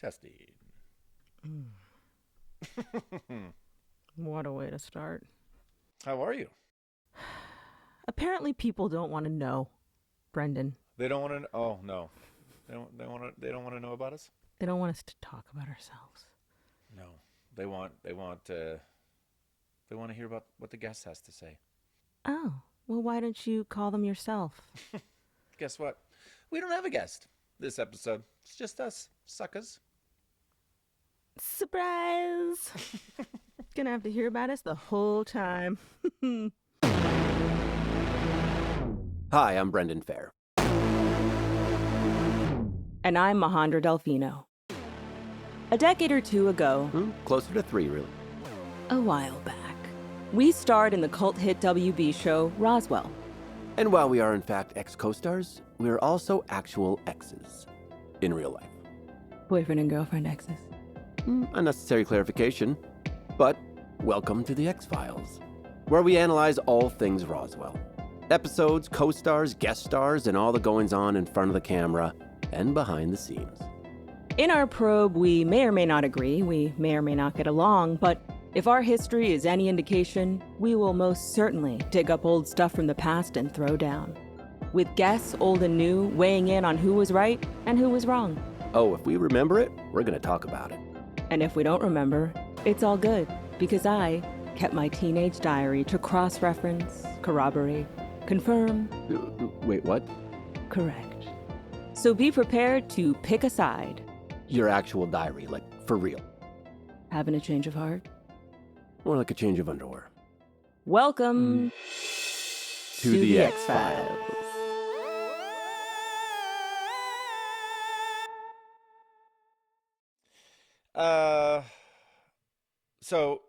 Testing. What a way to start. How are you? Apparently people don't want to know, Brendan. They don't want to. Oh no, they don't. They want to. They don't want to know about us. They don't want us to talk about ourselves. No, they want. They want. They want to hear about what the guest has to say. Oh, well, why don't you call them yourself? Guess what? We don't have a guest this episode. It's just us, suckers. Surprise! Gonna have to hear about us the whole time. Hi, I'm Brendan Fehr. And I'm Majandra Delfino. A decade or two ago, Closer to 3, really. a while back, we starred in the cult hit WB show Roswell. And while we are in fact ex-co-stars, we are also actual exes. In real life. Boyfriend and girlfriend exes. Unnecessary clarification. But welcome to the X-Files, where we analyze all things Roswell. Episodes, co-stars, guest stars, and all the goings-on in front of the camera and behind the scenes. In our probe, we may or may not agree, we may or may not get along, but if our history is any indication, we will most certainly dig up old stuff from the past and throw down. With guests, old and new, weighing in on who was right and who was wrong. Oh, if we remember it, we're going to talk about it. And if we don't remember, it's all good, because I kept my teenage diary to cross-reference, corroborate, confirm, Wait, what? correct. So be prepared to pick a side. Your actual diary, like, for real. Having a change of heart? More like a change of underwear. Welcome To the X-Files. So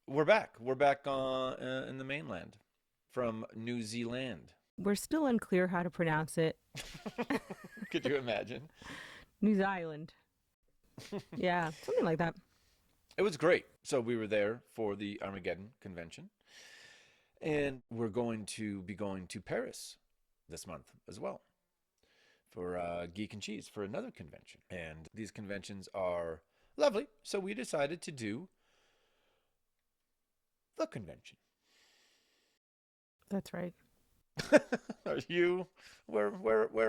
we're back. We're back on in the mainland from New Zealand. We're still unclear how to pronounce it. Could you imagine? New Zealand. Yeah, something like that. It was great. So we were there for the Armageddon convention, and we're going to be going to Paris this month as well for Geek and Cheese for another convention. And these conventions are lovely, so we decided to do the convention. That's right. Are you? Where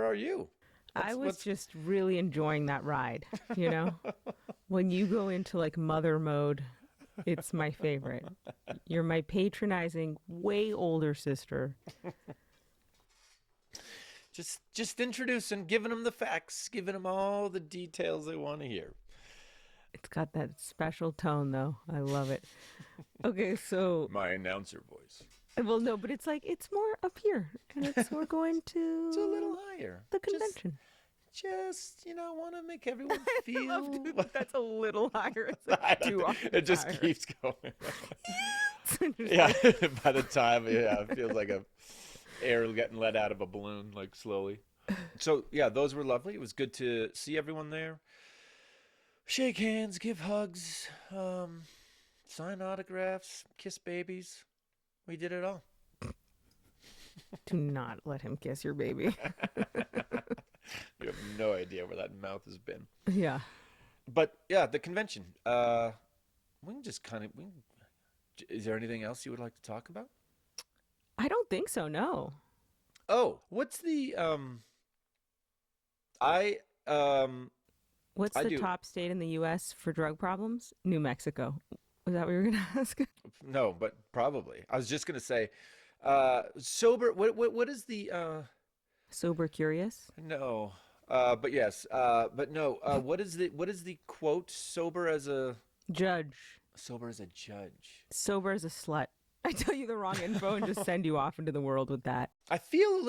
are you? I was just really enjoying that ride, you know? When you go into like mother mode, it's my favorite. You're my patronizing, way older sister. Just introducing, giving them the facts, giving them all the details they want to hear. It's got that special tone, though. I love it. Okay, so... My announcer voice. Well, no, but it's like, it's more up here. And we're going to... It's a little higher. The convention. Just want to make everyone feel... I love that that's a little higher. It's like it just higher. keeps going. Yeah, by the time, it feels like air getting let out of a balloon, like slowly. So, yeah, those were lovely. It was good to see everyone there. Shake hands, give hugs, sign autographs, kiss babies. We did it all. Do not let him kiss your baby. You have no idea where that mouth has been. Yeah. But yeah, the convention. We can just is there anything else you would like to talk about? I don't think so, no. Oh, what's the What's the top state in the U.S. for drug problems? New Mexico. Was that what you were going to ask? No, but probably. I was just going to say, sober. What is the? Sober curious. No, but yes, but no. What is the quote? Sober as a judge. Sober as a judge. Sober as a slut. I tell you the wrong info and just send you off into the world with that. I feel a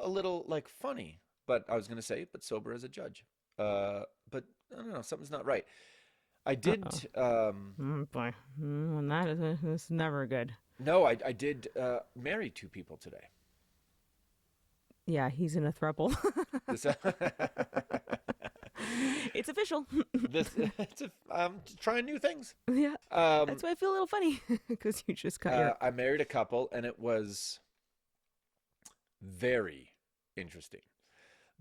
little like funny, but I was going to say, but sober as a judge. But I don't know, something's not right. I did. Boy, when that is never good. No, I did marry 2 people today. Yeah, he's in a throuple. It's official. I'm trying new things. Yeah, that's why I feel a little funny because you just got your. I married a couple, and it was very interesting.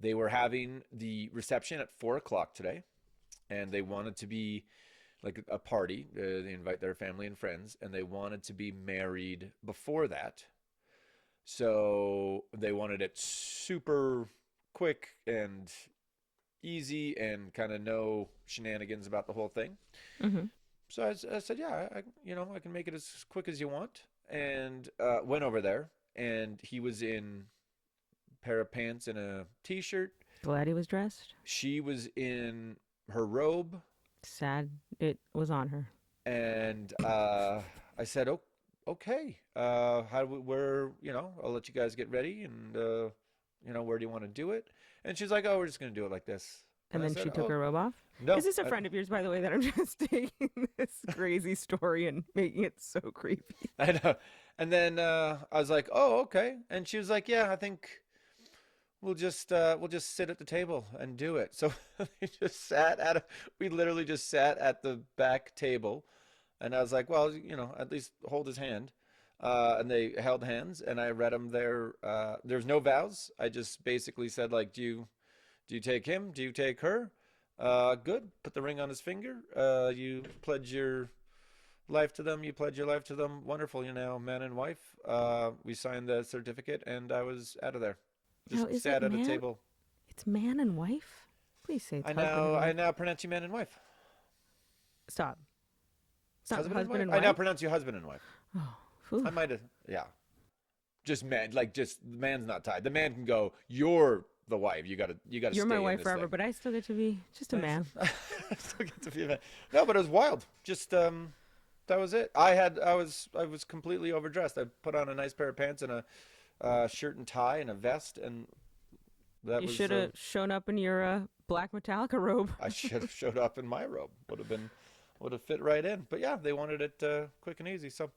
They were having the reception at 4 o'clock today, and they wanted to be like a party. They invite their family and friends, and they wanted to be married before that. So they wanted it super quick and easy and kind of no shenanigans about the whole thing. Mm-hmm. So I said, yeah, I can make it as quick as you want. And went over there, and he was in a pair of pants and a t-shirt. Glad he was dressed. She was in her robe. Sad it was on her. And I said, oh, okay. Where, I'll let you guys get ready, and where do you want to do it? And she's like, oh, we're just gonna do it like this. And I then said, she took "Oh, her robe off? no." Is this a friend of yours, by the way, that I'm just taking this crazy story and making it so creepy? I know. And then I was like, oh, okay. And she was like, yeah, I think we'll just sit at the table and do it. So we literally just sat at the back table, and I was like, well, at least hold his hand. And they held hands, and I read them there. There's no vows. I just basically said, like, do you take him? Do you take her? Good. Put the ring on his finger. You pledge your life to them. You pledge your life to them. Wonderful. You're now man and wife. We signed the certificate, and I was out of there. Now, Just is sat it at a man? table. It's man and wife? Please say it's husband and I wife. now pronounce you man and wife. Stop. It's not Husband husband and and wife? I now wife? pronounce you husband and wife. Oh, phew. I might have, yeah. Just man, like just the man's not tied. The man can go, you're the wife. You gotta You're stay my in wife this forever, thing. but I still get to be just a man. I still get to be a man. No, but it was wild. Just that was it. I was completely overdressed. I put on a nice pair of pants and a shirt and tie and a vest, and that You was. should have shown up in your black Metallica robe. I should have showed up in my robe. Would have fit right in. But yeah, they wanted it quick and easy. So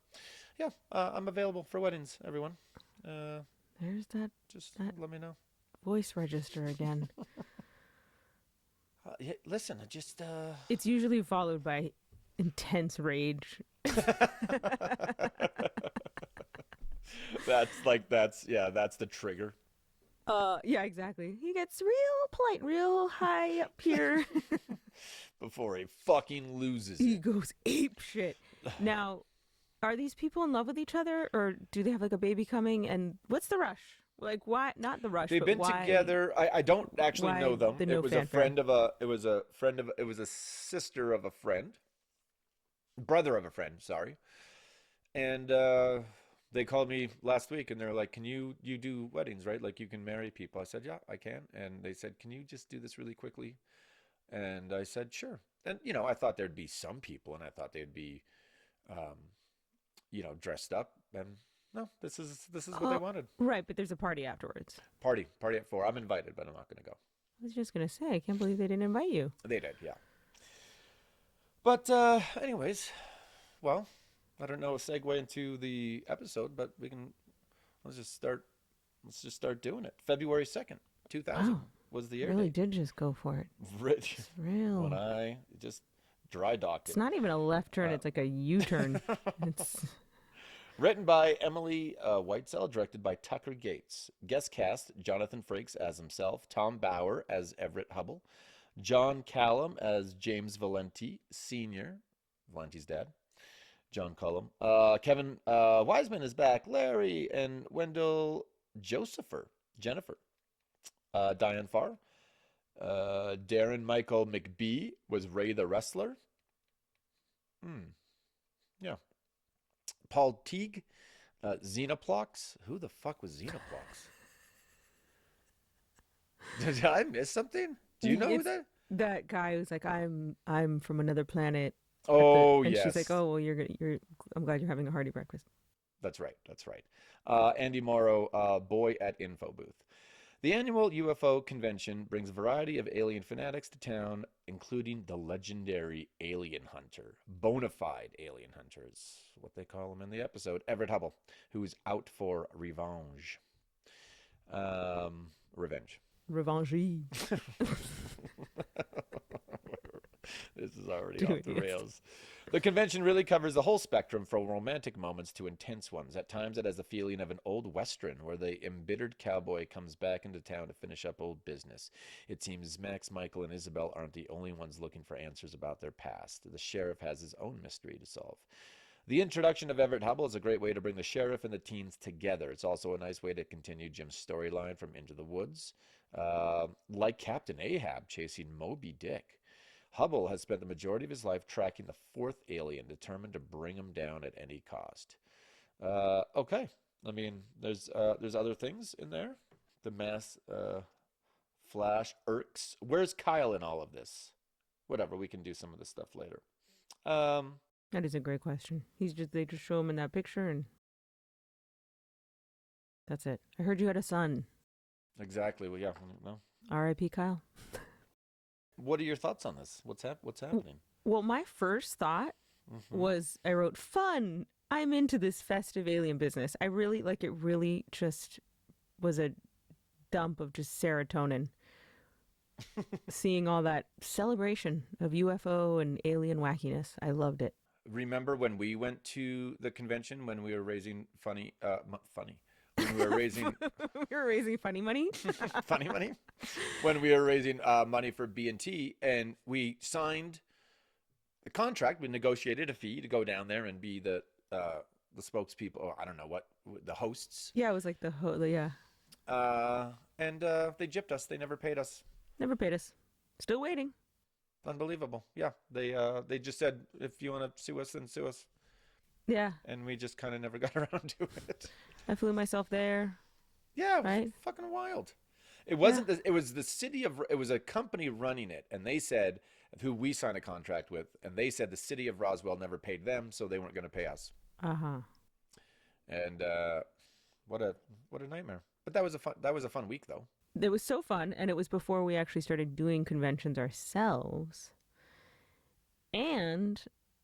yeah, I'm available for weddings, everyone. There's that Just let me know. voice register again. Yeah, listen, I just. It's usually followed by intense rage. That's the trigger. Yeah, exactly. He gets real polite, real high up here. Before he fucking loses He it. goes ape shit. Now, are these people in love with each other, or do they have like a baby coming? And what's the rush? Like, why? Not the rush. They've but been why, together. I don't actually why know them. the no It was fanfare? it was a sister of a friend, brother of a friend, sorry. And they called me last week, and they're like, "Can you do weddings, right? Like you can marry people." I said, "Yeah, I can." And they said, "Can you just do this really quickly?" And I said, "Sure." And I thought there'd be some people, and I thought they'd be, um, dressed up. And no, this is what they wanted. Right, but there's a party afterwards. Party at 4. I'm invited, but I'm not going to go. I was just gonna say, I can't believe they didn't invite you. They did, yeah. But anyways, well, I don't know a segue into the episode, but let's just start doing it. February 2nd, 2000 Wow, was the air really date. did just go for it. It's Real. when I just dry docked It's it. not even a left turn; it's like a U-turn. It's Written by Emily Whitesell, directed by Tucker Gates. Guest cast: Jonathan Frakes as himself, Tom Bauer as Everett Hubble, John Callum as James Valenti Sr., Valenti's dad, John Cullum. Kevin Wiseman is back, Larry, and Wendell Jennifer. Diane Farr. Darren Michael McBee was Ray the Wrestler. Yeah. Paul Teague, Xenoplox. Who the fuck was Xenoplox? Did I miss something? Do you know who that? that guy who's like, I'm from another planet. Oh, and yes. she's like, oh well, I'm glad you're having a hearty breakfast. That's right. Andy Morrow, boy at info booth. The annual UFO convention brings a variety of alien fanatics to town, including the legendary alien hunter, bona fide alien hunter is what they call him in the episode, Everett Hubble, who is out for revenge. Revenge. Revanche. This is already Dude, off the yes. rails. The convention really covers the whole spectrum from romantic moments to intense ones. At times, it has the feeling of an old western where the embittered cowboy comes back into town to finish up old business. It seems Max, Michael, and Isabel aren't the only ones looking for answers about their past. The sheriff has his own mystery to solve. The introduction of Everett Hubble is a great way to bring the sheriff and the teens together. It's also a nice way to continue Jim's storyline from Into the Woods, like Captain Ahab chasing Moby Dick. Hubble has spent the majority of his life tracking the fourth alien, determined to bring him down at any cost. Okay, I mean, there's other things in there. The mass flash irks. Where's Kyle in all of this? Whatever, we can do some of this stuff later. That is a great question. They just show him in that picture and that's it. I heard you had a son. Exactly. Well, yeah. No. R.I.P. Kyle. What are your thoughts on this? What's happening? Well, my first thought was I wrote, fun. I'm into this festive alien business. I really like it. Really just was a dump of just serotonin. Seeing all that celebration of UFO and alien wackiness. I loved it. Remember when we went to the convention when we were raising funny when we were raising We were raising funny money. funny money when we were raising money for B&T, and we signed the contract. We negotiated a fee to go down there and be the spokespeople, or I don't know what, the hosts. Yeah, it was like yeah. And they gypped us. They never paid us. Never paid us. Still waiting. Unbelievable. Yeah, they just said, if you want to sue us, then sue us. Yeah. And we just kind of never got around to it. I flew myself there. Yeah, it was right? fucking wild. It wasn't. It was the city of. It was a company running it, and they said, who we signed a contract with, and they said the city of Roswell never paid them, so they weren't going to pay us. And what a nightmare. But that was a fun week, though. It was so fun, and it was before we actually started doing conventions ourselves. And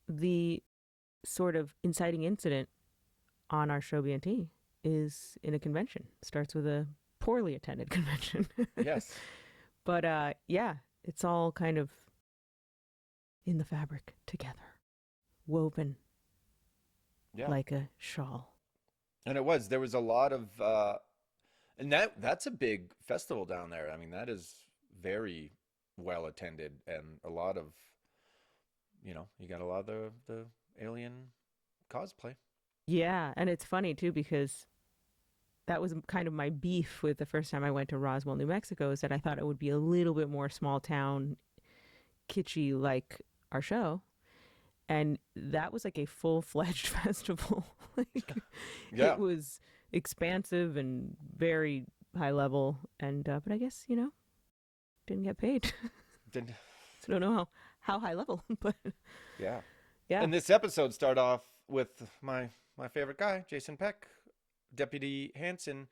the sort of inciting incident on our show B&T is in a convention. Starts with a poorly attended convention. Yes. But yeah, it's all kind of in the fabric together, woven like a shawl. And there was a lot of, and that's a big festival down there. I mean, that is very well attended, and a lot of, you got a lot of the alien cosplay. Yeah, and it's funny too because that was kind of my beef with the first time I went to Roswell, New Mexico, is that I thought it would be a little bit more small town, kitschy like our show. And that was like a full-fledged festival. It was expansive and very high level. And but I guess, didn't get paid. So I don't know how high level, but yeah. Yeah. And this episode started off with my favorite guy, Jason Peck, Deputy Hansen,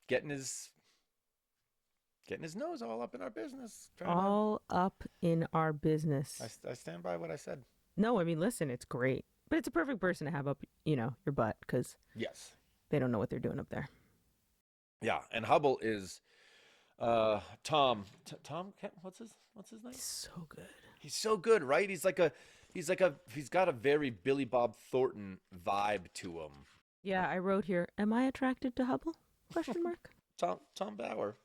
getting his nose all up in our business. All up in our business. I stand by what I said. No, I mean, listen, it's great. But it's a perfect person to have up, your butt, because yes, they don't know what they're doing up there. Yeah, and Hubble is Tom. Tom, what's his name? So good. He's so good, right? He's got a very Billy Bob Thornton vibe to him. Yeah, I wrote here, am I attracted to Hubble? Question mark. Tom Bauer.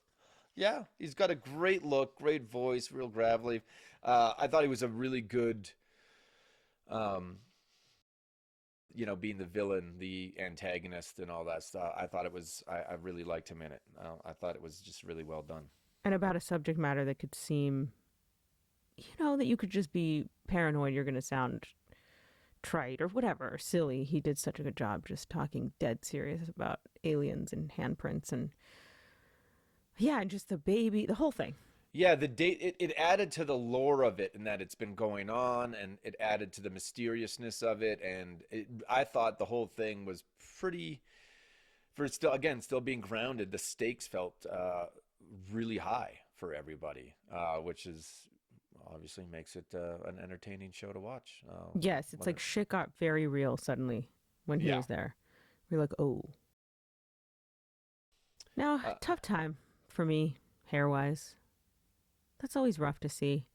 Yeah, he's got a great look, great voice, real gravelly. I thought he was a really good, being the villain, the antagonist, and all that stuff. I thought it was. I really liked him in it. I thought it was just really well done. And about a subject matter that could seem, that you could just be paranoid. You're going to sound trite or whatever, or silly. He did such a good job just talking dead serious about aliens and handprints and and just the whole thing. Yeah, the date it added to the lore of it, and that it's been going on, and it added to the mysteriousness of it, and I thought the whole thing was pretty. For still being grounded, the stakes felt really high for everybody, which is obviously makes it an entertaining show to watch. Yes, it's like shit got very real suddenly when he was there. We're like, oh. Now, tough time for me, hair-wise. That's always rough to see.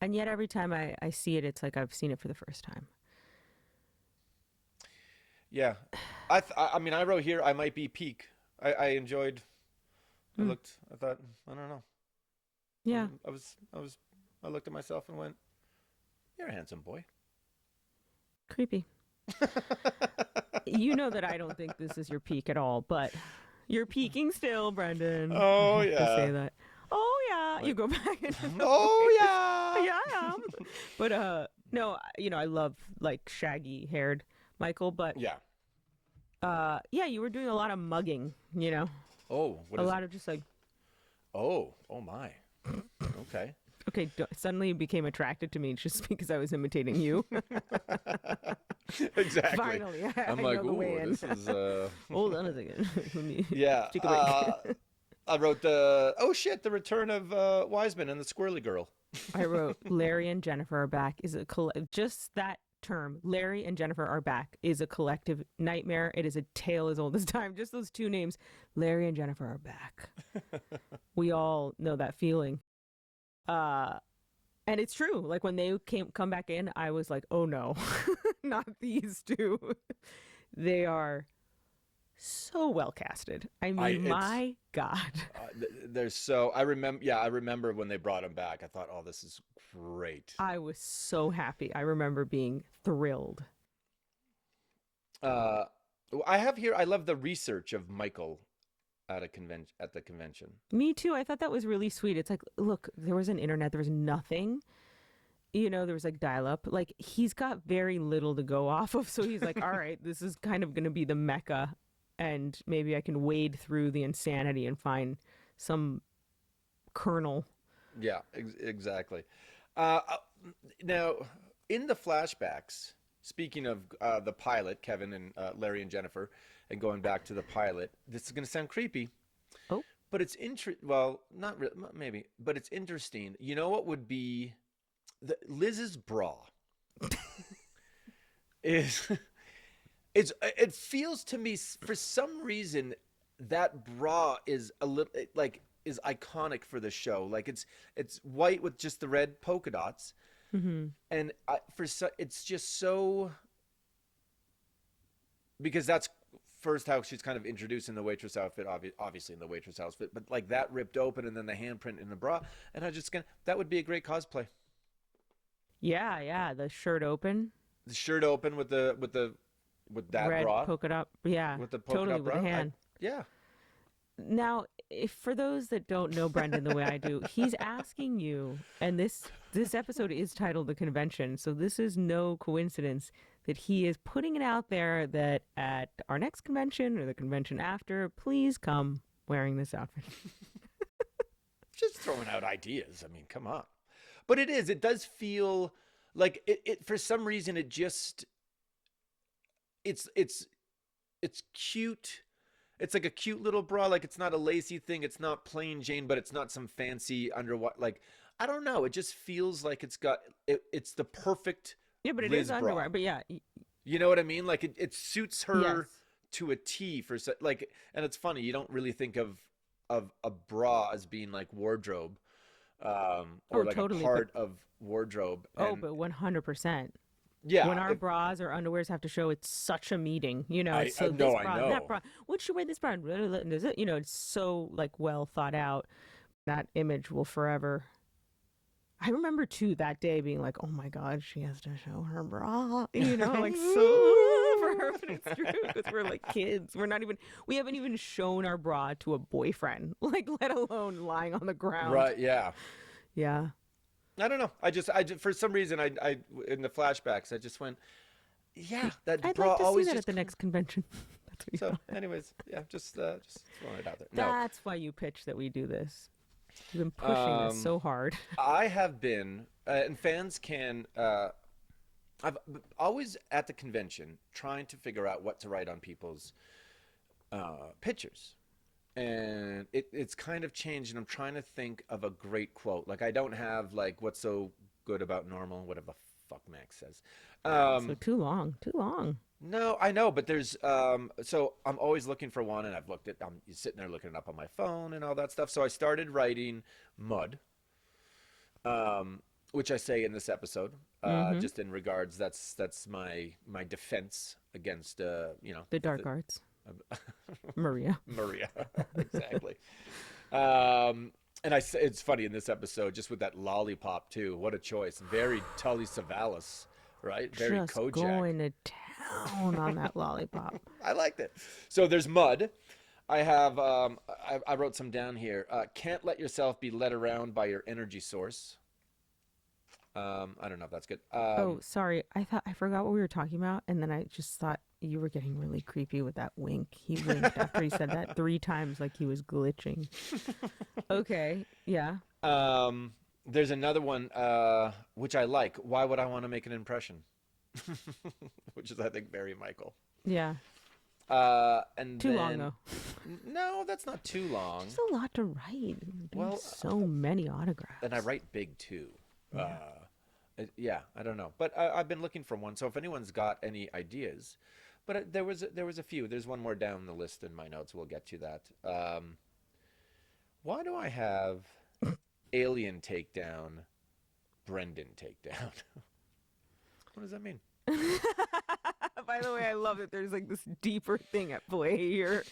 And yet every time I see it, it's like I've seen it for the first time. Yeah, I mean, I wrote here I might be peak. I enjoyed. I Mm, looked. I thought. I don't know. yeah, I was. I was. I looked at myself and went, "You're a handsome boy." creepy. You know that I don't think this is your peak at all, but you're peaking still, Brendan. I Oh have to say yeah. that. Oh yeah, you Like, go back into the oh ways. yeah. Yeah, I am. But no, I love like shaggy haired Michael, but Yeah. yeah, you were doing a lot of mugging, Oh, what a is it? lot of just like, Oh, oh my. Okay. okay, suddenly you became attracted to me just because I was imitating you. Exactly. Finally, I'm I like, know the way ooh, in. this is Hold on a second. Let me yeah. take a break. I wrote the oh shit, the return of Wiseman and the Squirrely Girl. I wrote Larry and Jennifer are back is just that term. Larry and Jennifer are back is a collective nightmare. It is a tale as old as time. Just those two names, Larry and Jennifer are back. We all know that feeling. Uh and it's true. Like when they come back in, I was like, "Oh no. Not these two." They are so well casted. I I mean, it's my God. there's so I remember I remember when they brought him back. I thought, oh, this is great. I was so happy. I remember being thrilled. Uh, I have here. I love the research of Michael at the convention. Me too. I thought that was really sweet. It's like, look, there was an internet, there was nothing. There was like dial up. Like, he's got very little to go off of. So he's like, all right, this is kind of going to be the mecca. And maybe I can wade through the insanity and find some kernel. Yeah, exactly. Uh, now, in the flashbacks, speaking of the pilot, Kevin and Larry and Jennifer, and going back to the pilot, this is going to sound creepy, Oh, but it's well, not really, maybe, but it's interesting. You know what would be Liz's bra is it feels to me for some reason that bra is a little like is iconic for the show. Like it's white with just the red polka dots, mm-hmm. and it's just so because that's first how she's kind of introduced in the waitress outfit, obviously in the waitress outfit, but like that ripped open and then the handprint in the bra, and I just gonna that would be a great cosplay. Yeah, yeah. The shirt open, The shirt open with that red bra polka dot. Yeah, with the polka totally dot with a bra. hand. Yeah. Now, if for those that don't know Brendan the way I do, he's asking you, and this episode is titled "The Convention," so this is no coincidence that he is putting it out there that at our next convention or the convention after, please come wearing this outfit. Just throwing out ideas. I mean, come on. But it does feel like it for some reason it just it's it's cute. It's like a cute little bra. Like it's not a lacy thing. It's not plain Jane, but it's not some fancy under what like I don't know. It just feels like it's the perfect Yeah, but it is Liz bra. underwear. But yeah, You know what I mean? Like it suits yes. her to a T like and it's funny, you don't really think of a bra as being like wardrobe or Oh, like a totally. But part of wardrobe oh, and but 100%. When yeah our bras or underwears have to show, it's such a meeting. It's so this no I bra and that know bra. What should wear this bra? And does it? It's so like well thought out. That image will forever. I remember too that day being like, oh my God, she has to show her bra. Like so for her, but it's true because we're like kids. We haven't even shown our bra to a boyfriend, like let alone lying on the ground. right yeah Yeah. I don't know I just for some reason I in the flashbacks I just went yeah that I'd bra like to see always that just at the next convention. That's what you so thought. anyways yeah just throwing it out there no That's why you pitch that we do this. You've been pushing this so hard. I have been, and fans can. I've always at the convention trying to figure out what to write on people's pictures, and it's kind of changed. And I'm trying to think of a great quote. Like I don't have like what's so good about normal, whatever the fuck Max says. So Um, too long, too long. no, I know, but there's so I'm always looking for one, and I've looked at. I'm sitting there looking it up on my phone and all that stuff. So I started writing mud. Um, which I say in this episode, Mm-hmm. just in regards, that's my defense against The dark arts. Maria. Maria. Exactly. And it's funny in this episode, just with that lollipop too. What a choice! Very Tully Savalas, right? Very Just Kojak. going to town on that lollipop. I liked it. So there's mud. I have I wrote some down here. Can't let yourself be led around by your energy source. I don't know if that's good. Oh, sorry. I forgot what we were talking about, and then I just thought you were getting really creepy with that wink. He winked after he said that 3 times, like he was glitching. Okay, yeah. There's another one which I like. Why would I want to make an impression? Which is, I think, very Michael. Yeah. And Too then, long though. No, that's not too long. It's a lot to write. Well, So many autographs. And I write big too. Yeah. Yeah, I don't know, but I've been looking for one. So if anyone's got any ideas, but there was a few. There's one more down the list in my notes. We'll get to that. Why do I have Alien takedown, Brendan takedown? What does that mean? By the way, I love that there's like this deeper thing at play here.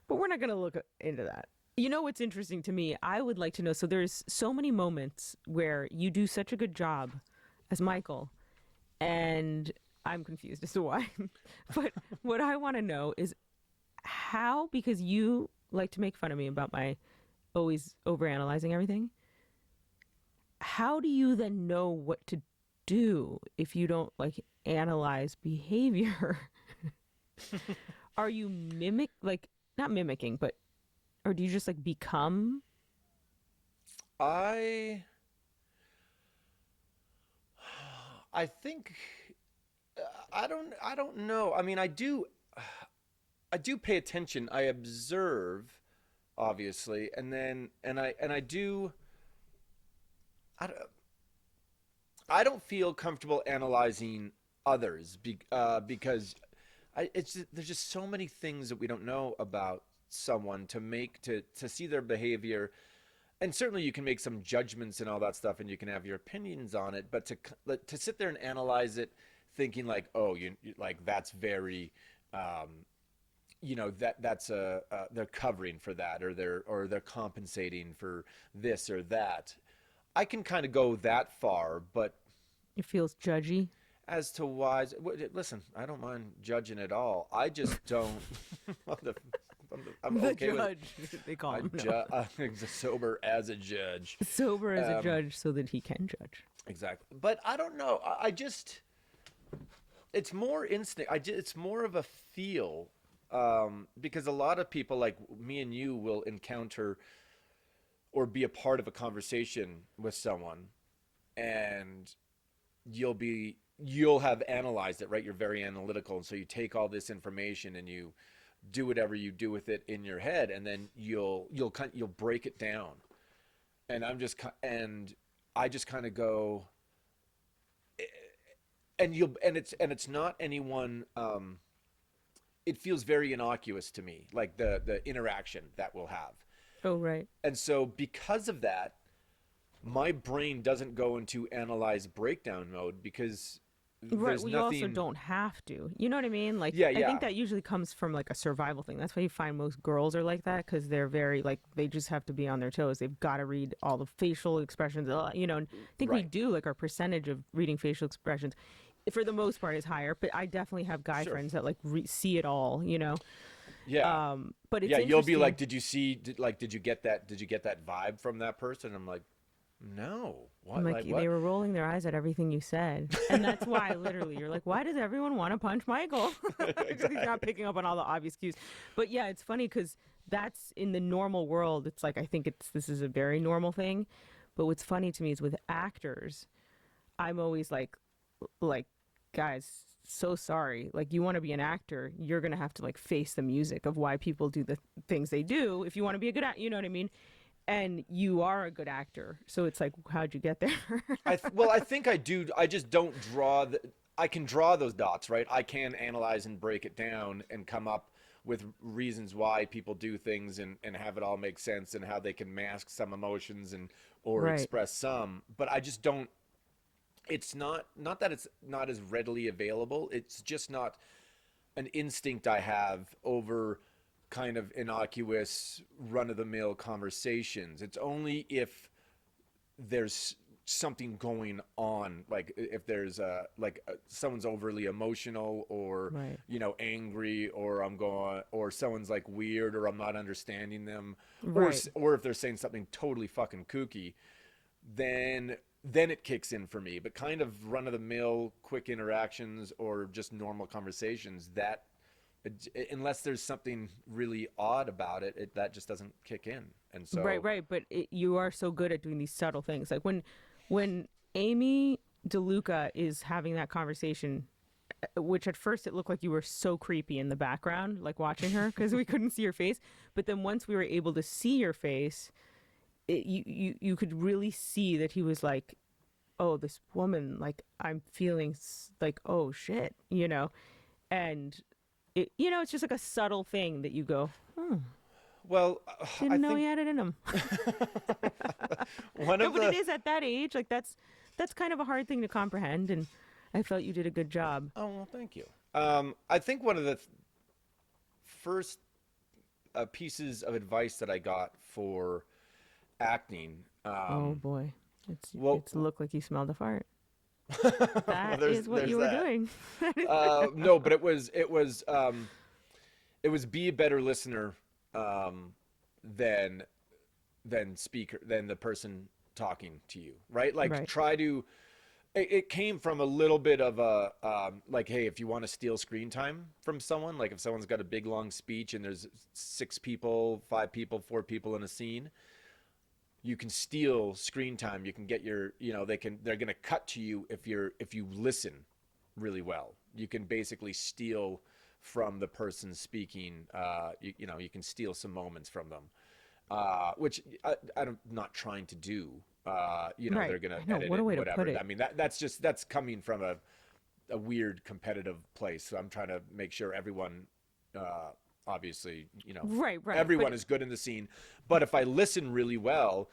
But we're not going to look into that. You know what's interesting to me? I would like to know. So there's so many moments where you do such a good job as Michael, and I'm confused as to why. But what I want to know is how, because you like to make fun of me about my always overanalyzing everything, how do you then know what to do if you don't like analyze behavior? Are you not mimicking, but or do you just like become? I think I don't know. I mean, I do pay attention. I observe, obviously, and I do. I don't feel comfortable analyzing others because there's just so many things that we don't know about someone to see their behavior. And certainly you can make some judgments and all that stuff, and you can have your opinions on it, but to sit there and analyze it thinking like, oh, you like that's very that's they're covering for that, or they're compensating for this or that. I can kind of go that far, but It feels judgy. as to why, listen, I don't mind judging at all. I just don't. I'm The okay judge, with they call I him. I'm sober as a judge. Sober as a judge so that he can judge. Exactly, but I don't know. I just, it's more instinct. It's more of a feel, because a lot of people like me and you will encounter or be a part of a conversation with someone, and you'll have analyzed it, right? You're very analytical, and so you take all this information and you do whatever you do with it in your head, and then you'll break it down. And I just kind of go, and it's not anyone. It feels very innocuous to me, like the interaction that we'll have. Oh, right. And so because of that, my brain doesn't go into analyze breakdown mode because Right. there's Well, you nothing. also don't have to. You know what I mean? Like, Yeah, I yeah. think that usually comes from like a survival thing. That's why you find most girls are like that because they're very like they just have to be on their toes. They've got to read all the facial expressions. You know, and I think we Right. do like our percentage of reading facial expressions, for the most part, is higher. But I definitely have guy Sure. friends that like see it all. You know. Yeah. But it's Yeah, you'll be interesting. like, did you get that vibe from that person? I'm like, no. What? I'm like, what? they were rolling their eyes at everything you said. And that's why, literally, you're like, why does everyone want to punch Michael? Because he's not picking up on all the obvious cues. But yeah, it's funny because that's in the normal world. It's like, I think this is a very normal thing. But what's funny to me is with actors, I'm always like, guys, so sorry. Like, you want to be an actor, you're going to have to like face the music of why people do the things they do. If you want to be a good actor, you know what I mean? And you are a good actor, so it's like, how'd you get there? I think I do. I just don't draw I can draw those dots, right? I can analyze and break it down and come up with reasons why people do things and have it all make sense and how they can mask some emotions and or Right. express some. But I just don't. It's not that it's not as readily available. It's just not an instinct I have over kind of innocuous run-of-the-mill conversations. It's only if there's something going on, like if there's someone's overly emotional or Right. angry, or I'm going, or someone's like weird, or I'm not understanding them, Right. or if they're saying something totally fucking kooky, then it kicks in for me. But kind of run of the mill quick interactions or just normal conversations, that unless there's something really odd about it, that just doesn't kick in. And so Right. But you are so good at doing these subtle things. Like when Amy DeLuca is having that conversation, which at first it looked like you were so creepy in the background, like watching her, because we couldn't see your face. But then once we were able to see your face, you could really see that he was like, oh, this woman, like I'm feeling like, oh shit, and it's just like a subtle thing that you go, well, didn't I know think he had it in him. one No, of but it the is at that age, like that's kind of a hard thing to comprehend, and I felt you did a good job. oh, well, thank you. I think one of the first pieces of advice that I got for acting. Oh boy, Well, it's looked like you smelled a fart. well, That there's is what you there's were that. doing. No, but it was be a better listener than speaker than the person talking to you, right? Like Right. try to. It came from a little bit of a like, hey, if you want to steal screen time from someone, like if someone's got a big long speech and there's 6 people, 5 people, 4 people in a scene, you can steal screen time. You can get your, they're going to cut to you if you listen really well. You can basically steal from the person speaking. You can steal some moments from them, which I'm not trying to do. Right. They're going I to know. edit What a it, way to whatever. put it. I mean, that's coming from a weird competitive place. So I'm trying to make sure everyone, obviously, Right. everyone But is good in the scene. But if I listen really well,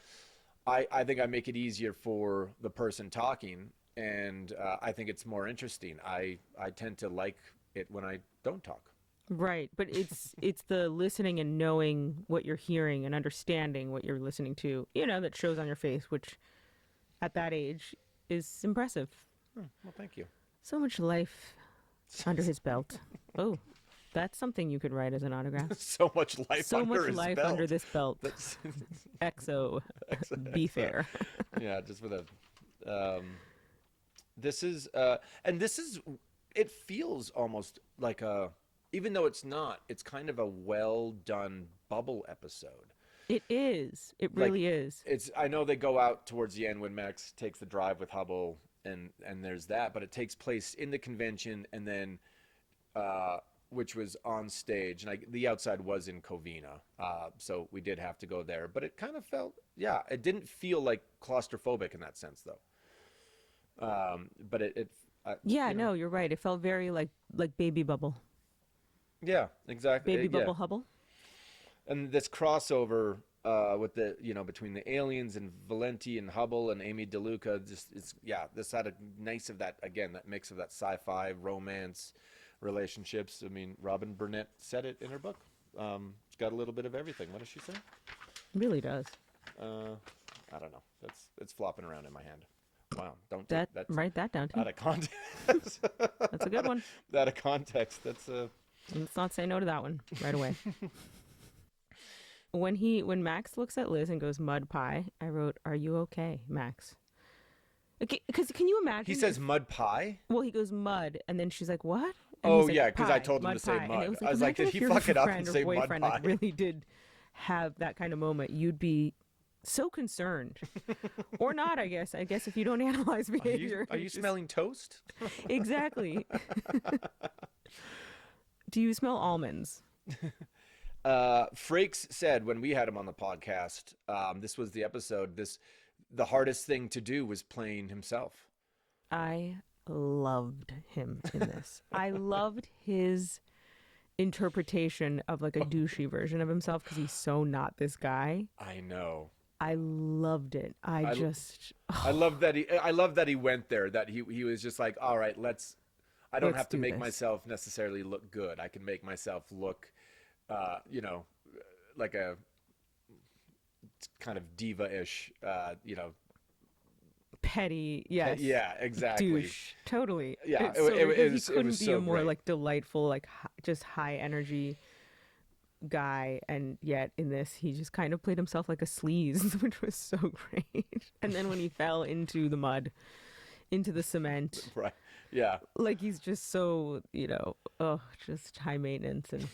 I think I make it easier for the person talking, and I think it's more interesting. I tend to like it when I don't talk. Right, but it's the listening and knowing what you're hearing and understanding what you're listening to, that shows on your face, which at that age is impressive. Well, thank you. So much life under his belt. Oh, that's something you could write as an autograph. So much life So under much his life belt. under this belt. That's XO, be fair. yeah, just with a. This is and this is. It feels almost like a. Even though it's not, it's kind of a well done bubble episode. It is. It Like, really is. It's. I know they go out towards the end when Max takes the drive with Hubble, and there's that, but it takes place in the convention, and then, which was on stage, and the outside was in Covina, so we did have to go there. But it kind of felt, yeah, it didn't feel like claustrophobic in that sense, though. But it Yeah, no, you're right. It felt very like Baby Bubble. yeah, exactly. Baby Yeah. Bubble Hubble. And this crossover with the between the aliens and Valenti and Hubble and Amy DeLuca, just this had a nice of that, again, that mix of that sci-fi romance relationships. I mean, Robin Burnett said it in her book. It's got a little bit of everything. What does she say? Really does. I don't know. It's flopping around in my hand. Wow, don't That take that write that down too. out of context. That's a good one. Out of context. That's Let's not say no to that one right away. When Max looks at Liz and goes mud pie, I wrote, "Are you okay, Max?" Okay, because can you imagine? he says mud pie. Well, he goes mud, and then she's like, "What?" And Oh, he's like, yeah, 'cause I "Pie, told him to say pie." And mud. it was I was like, imagine did if he your fuck it up and friend or say mud boyfriend, like, pie? really did have that kind of moment, you'd be so concerned, or not. I guess if you don't analyze behavior. Are you it's just- smelling toast? Exactly. Do you smell almonds? Frakes said when we had him on the podcast, this was the episode. The hardest thing to do was playing himself. I loved him in this. I loved his interpretation of like a douchey version of himself because he's so not this guy. I know. I loved it. I love that he went there, that he was just like, all right, I don't Let's have to do make this. myself necessarily look good. I can make myself look, you know, like a kind of diva-ish, you know. petty, yes. Yeah, exactly. Douche. Totally. Yeah, It's so it he was couldn't be so a more great. like delightful, like just high energy guy, and yet in this he just kind of played himself like a sleaze, which was so great. And then when he fell into the mud, into the cement, Right. Yeah. like he's just so, just high maintenance and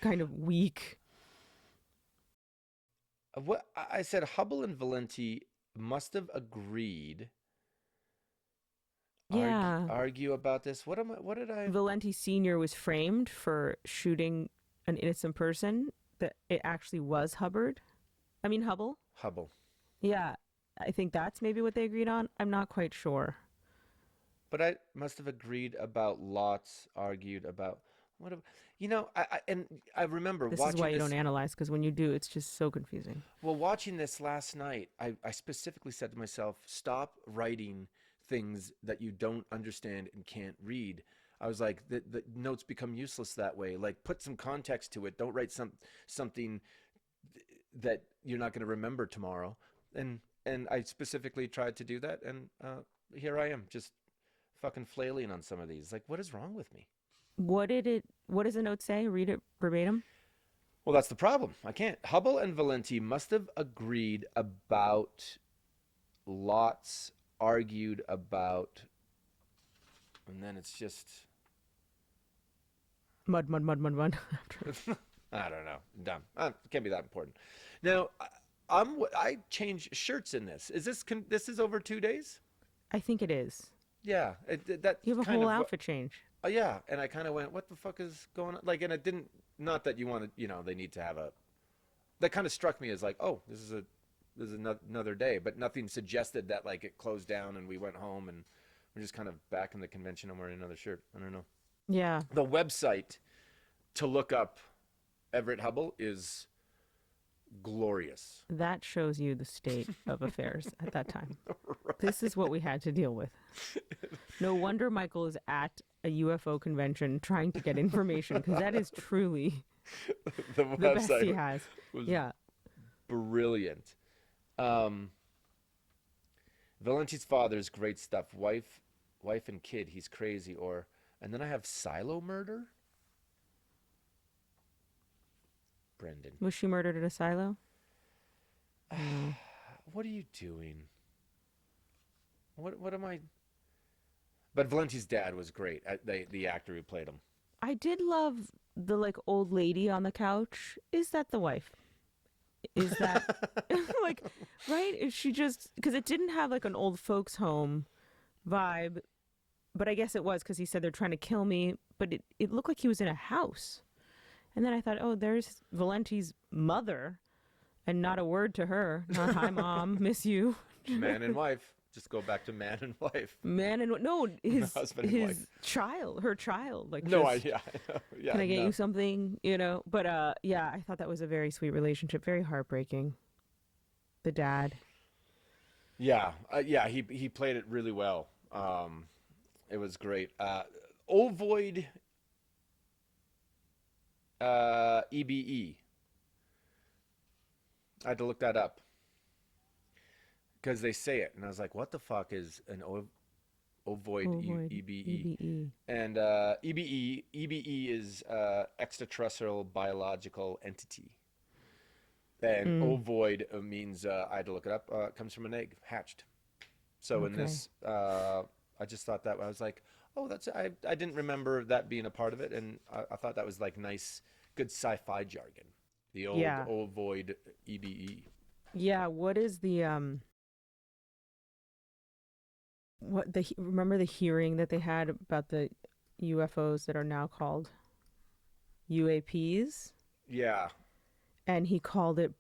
kind of weak. What I said, Hubble and Valenti must have agreed. Yeah. Argue about this. What did I? Valenti Sr. was framed for shooting an innocent person, that it actually was Hubble. Hubble. Yeah, I think that's maybe what they agreed on. I'm not quite sure. But I must have agreed about lots, argued about what, I remember This is watching why you this. don't analyze, because when you do, it's just so confusing. Well, watching this last night, I specifically said to myself, stop writing things that you don't understand and can't read. I was like, the notes become useless that way. Like, put some context to it. Don't write something that you're not going to remember tomorrow. And I specifically tried to do that, and here I am, just fucking flailing on some of these. Like, what is wrong with me? What does the note say? Read it verbatim. Well, that's the problem. I can't. Hubble and Valenti must have agreed about lots, argued about, and then it's just Mud. I don't know. Dumb. It can't be that important. Now, I changed shirts in this. Is this is over 2 days? I think it is. Yeah, that You have a kind whole of outfit change. yeah, and I kind of went, what the fuck is going on? Like, and it didn't. Not that you want to, they need to have a. That kind of struck me as like, oh, this is another day, but nothing suggested that like it closed down and we went home and we're just kind of back in the convention. I'm wearing another shirt. I don't know. Yeah. The website to look up Everett Hubble is glorious. That shows you the state of affairs at that time. Right. This is what we had to deal with. No wonder Michael is at a UFO convention trying to get information, because that is truly the best he website has. was Yeah. brilliant. Valenti's father's great stuff. Wife and kid, he's crazy. And then I have silo murder. Brendan. Was she murdered at a silo? What are you doing? What am I? But Valenti's dad was great. The actor who played him. I did love the like old lady on the couch. Is that the wife? Is that like, right? Is she just, because it didn't have like an old folks home vibe, but I guess it was, because he said they're trying to kill me, but it looked like he was in a house. And then I thought, oh, there's Valenti's mother, and not a word to her. Not, hi, mom, miss you. Man and wife. Just go back to man and wife. His husband and wife. child, her child. Like, no just, idea. Yeah, can I get you something? But yeah, I thought that was a very sweet relationship, very heartbreaking. The dad. Yeah, he played it really well. It was great. Ovoid EBE. I had to look that up because they say it, and I was like, "What the fuck is an ovoid EBE?" And EBE is extraterrestrial biological entity, and ovoid means I had to look it up. Comes from an egg hatched. So in this, I just thought that, I was like, oh, I didn't remember that being a part of it, and I thought that was like nice, good sci-fi jargon. The old ovoid EBE. Yeah, what is the remember the hearing that they had about the UFOs that are now called UAPs? Yeah. And he called it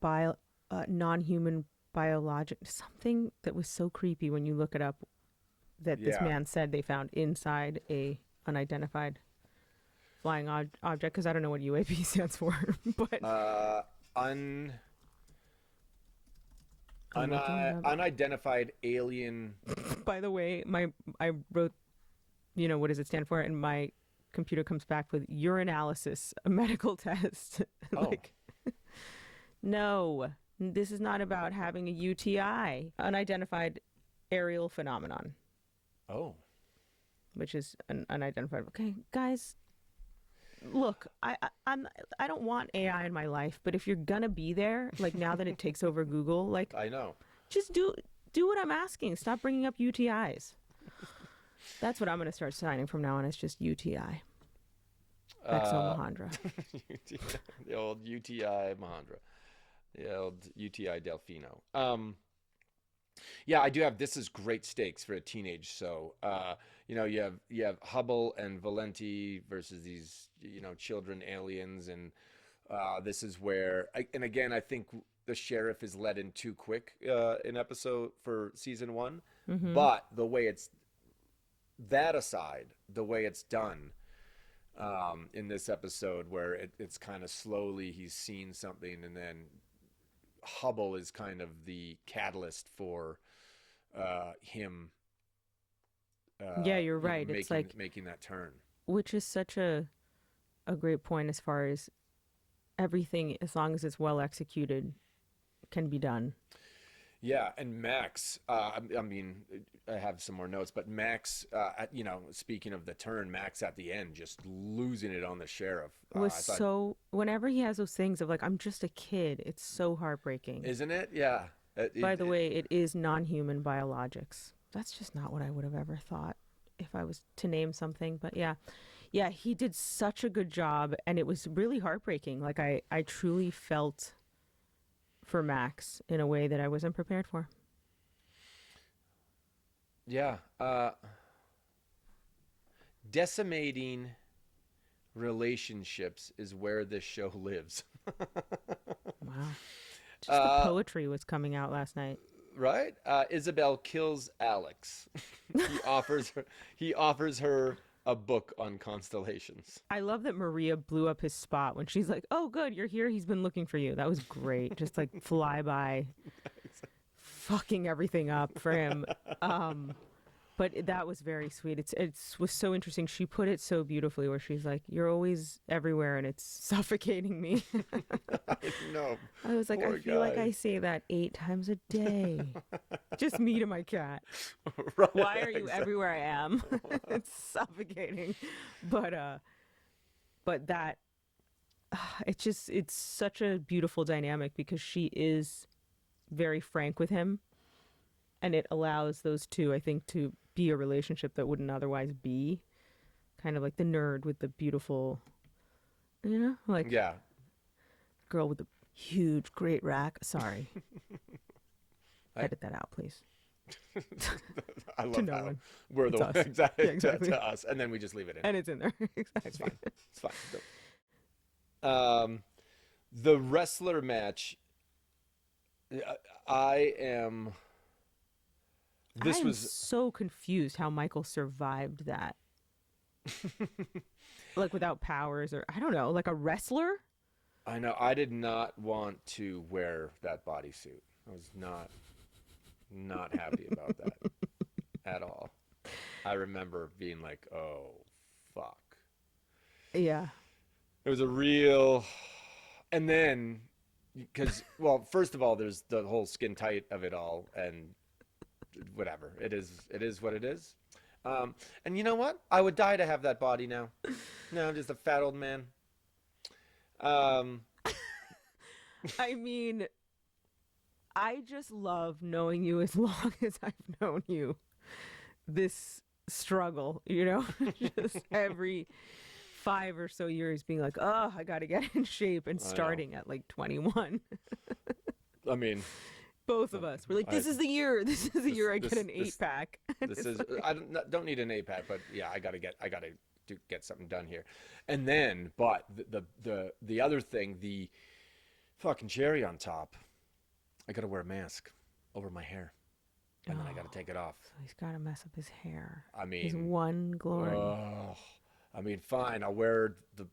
non-human biologic, something that was so creepy when you look it up, that this man said they found inside a unidentified flying object, because I don't know what UAP stands for. But Un I'm looking it up. unidentified alien. By the way, I wrote, what does it stand for? And my computer comes back with urinalysis, a medical test. Oh. No, this is not about having a UTI, unidentified aerial phenomenon. Oh. Which is an unidentified. Okay, guys, look, I don't want AI in my life, but if you're gonna be there, like now that it takes over Google, like I know. just do what I'm asking. Stop bringing up UTIs. That's what I'm gonna start signing from now on. It's just UTI. Exo Majandra. The old UTI Majandra. The old UTI Delfino. Yeah, I do have. This is great stakes for a teenage. So, you have Hubble and Valenti versus these, children aliens, and this is where, and again, I think the sheriff is let in too quick in episode for season 1. Mm-hmm. But the way it's that aside, the way it's done in this episode, where it's kind of slowly he's seen something, and then Hubble is kind of the catalyst for him. Yeah, you're right. It's like making that turn, which is such a great point as far as everything, as long as it's well executed, can be done. Yeah, and Max. I have some more notes, but Max. Speaking of the turn, Max at the end just losing it on the sheriff So whenever he has those things of like, I'm just a kid, it's so heartbreaking, isn't it? Yeah. By the way, it is non-human biologics. That's just not what I would have ever thought if I was to name something. But yeah, he did such a good job, and it was really heartbreaking. Like I truly felt for Max in a way that I wasn't prepared for. Yeah. Decimating relationships is where this show lives. Wow. Just the poetry was coming out last night. Right? Isabel kills Alex. He offers her a book on constellations. I love that Maria blew up his spot when she's like, "Oh, good, you're here. He's been looking for you." That was great. Just like fly by, fucking everything up for him. But that was very sweet. It was so interesting. She put it so beautifully, where she's like, "You're always everywhere, and it's suffocating me." No. I was like, I feel like I say that 8 times a day. Just me to my cat. Right, why are you everywhere I am? It's suffocating. But that, it's such a beautiful dynamic, because she is very frank with him, and it allows those two, I think, to be a relationship that wouldn't otherwise be. Kind of like the nerd with the beautiful, like, yeah, girl with the huge great rack. Sorry. Edit that out, please. I love to no how one. we're It's the us. exactly, Yeah, exactly. to us, and then we just leave it in. And it's in there. Exactly. It's fine. It's fine. The wrestler match. I'm so confused how Michael survived that. Like without powers, or I don't know, like a wrestler? I know. I did not want to wear that bodysuit. I was not happy about that at all. I remember being like, "Oh, fuck." Yeah. It was a real, and then because, well, first of all, there's the whole skin tight of it all, and whatever. It is what it is. And you know what? I would die to have that body now. No, I'm just a fat old man. I mean, I just love knowing you as long as I've known you. This struggle, just every 5 or so years being like, oh, I got to get in shape, and starting at like 21. I mean, both of us. We're like, this is the year. This is the year I get an 8-pack. This is I don't need an 8-pack, but yeah, I gotta get something done here. And then, but the other thing, the fucking cherry on top, I gotta wear a mask over my hair, and then I gotta take it off. So he's got to mess up his hair. I mean, his one glory. I mean, fine, I'll wear the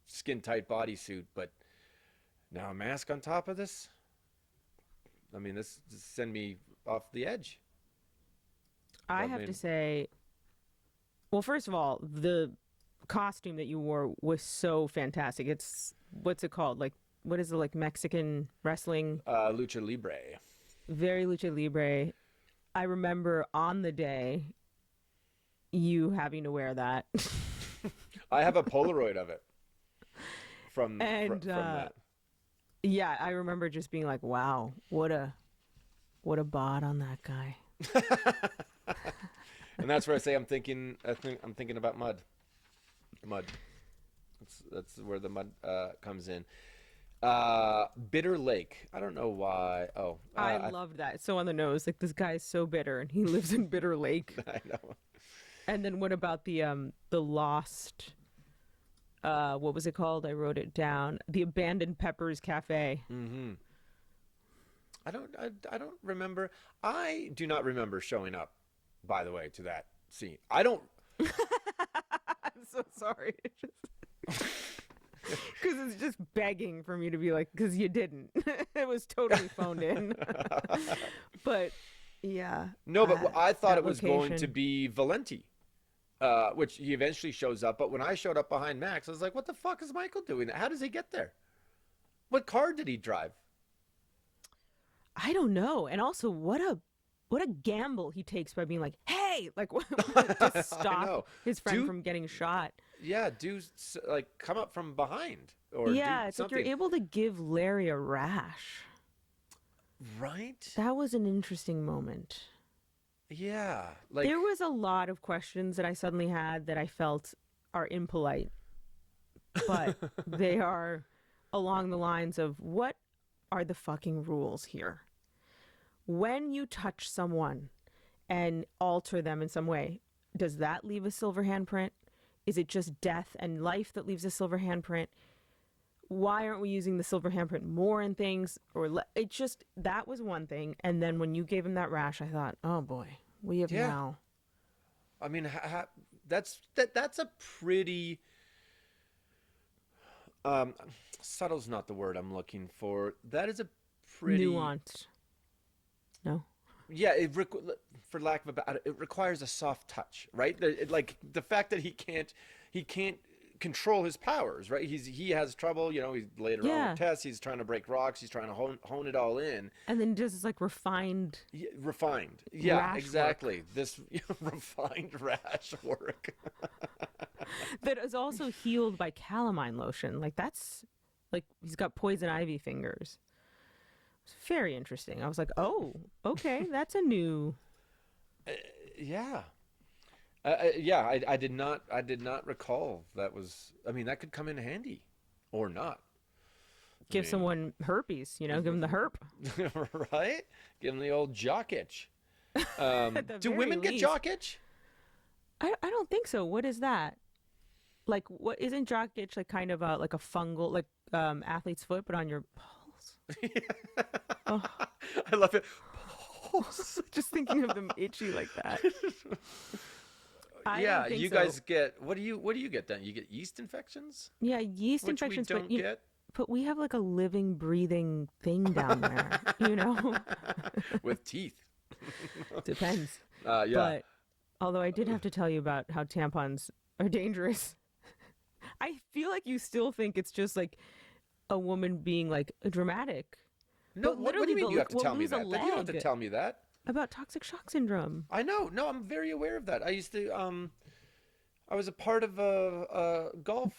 skin tight bodysuit, but now a mask on top of this? I mean, this send me off the edge. I I have to mean, say, well, first of all, the costume that you wore was so fantastic. It's what's it called? Like, what is it, like Mexican wrestling? lucha libre. Very lucha libre. I remember on the day you having to wear that. I have a Polaroid of it And from that. yeah, I remember just being like, "Wow, what a bod on that guy." And that's where I say I'm thinking about mud. Mud. That's where the mud comes in. Bitter Lake. I don't know why. Oh, I loved that. So on the nose, like this guy is so bitter, and he lives in Bitter Lake. I know. And then what about the lost? What was it called? I wrote it down. The Abandoned Peppers Cafe. Mm-hmm. I don't remember. I do not remember showing up, by the way, to that scene. I don't. I'm so sorry. Because it's just begging for me to be like, because you didn't. It was totally phoned in. But yeah. No, but I thought that it was going to location. be Valenti, which he eventually shows up. But when I showed up behind Max, I was like, what the fuck is Michael doing? How does he get there? What car did he drive? I don't know. And also, what a gamble he takes by being like, hey, like I to stop know. his friend Do from getting shot. Yeah, like come up from behind or Yeah, do it's like something. you're able to give Larry a rash. Right? That was an interesting moment. Yeah, like There was a lot of questions that I suddenly had that I felt are impolite, but they are along the lines of what are the fucking rules here? When you touch someone and alter them in some way, does that leave a silver handprint? Is it just death and life that leaves a silver handprint? Why aren't we using the silver handprint more in things? It just, that was one thing. And then when you gave him that rash, I thought, oh boy, we have yeah. now. I mean, that's a pretty subtle's not the word I'm looking for. That is a pretty Nuanced. No? Yeah, for lack of a better, it requires a soft touch, right? Like the fact that he can't control his powers, right? He has trouble, he's later on Yeah. with Tess, he's trying to break rocks, he's trying to hone it all in. And then just this like refined. Yeah, refined. Yeah, Rash exactly. This refined rash work. That is also healed by calamine lotion. Like that's like he's got poison ivy fingers. It's very interesting. I was like, oh, okay, that's a new. Yeah. Yeah, I did not recall that was. I mean, that could come in handy, or not. Give mean- someone herpes, give them the herp. Right? Give them the old jock itch. At the Do very women get least. jock itch? I don't think so. What is that? Like, what isn't jock itch like kind of like a fungal, like athlete's foot, but on your balls? Oh, I love it. just thinking of them itchy like that. I Yeah, don't think you so. guys get what do you get then? You get yeast infections, Yeah, yeast which infections, we don't but get but we have like a living, breathing thing down there. with teeth. Depends. Yeah. But although I did have to tell you about how tampons are dangerous, I feel like you still think it's just like a woman being like dramatic. No, But what do you literally mean you have to we'll tell me lose a that? You don't have to leg. tell me that. About toxic shock syndrome. I know. No, I'm very aware of that. I used to I was a part of a golf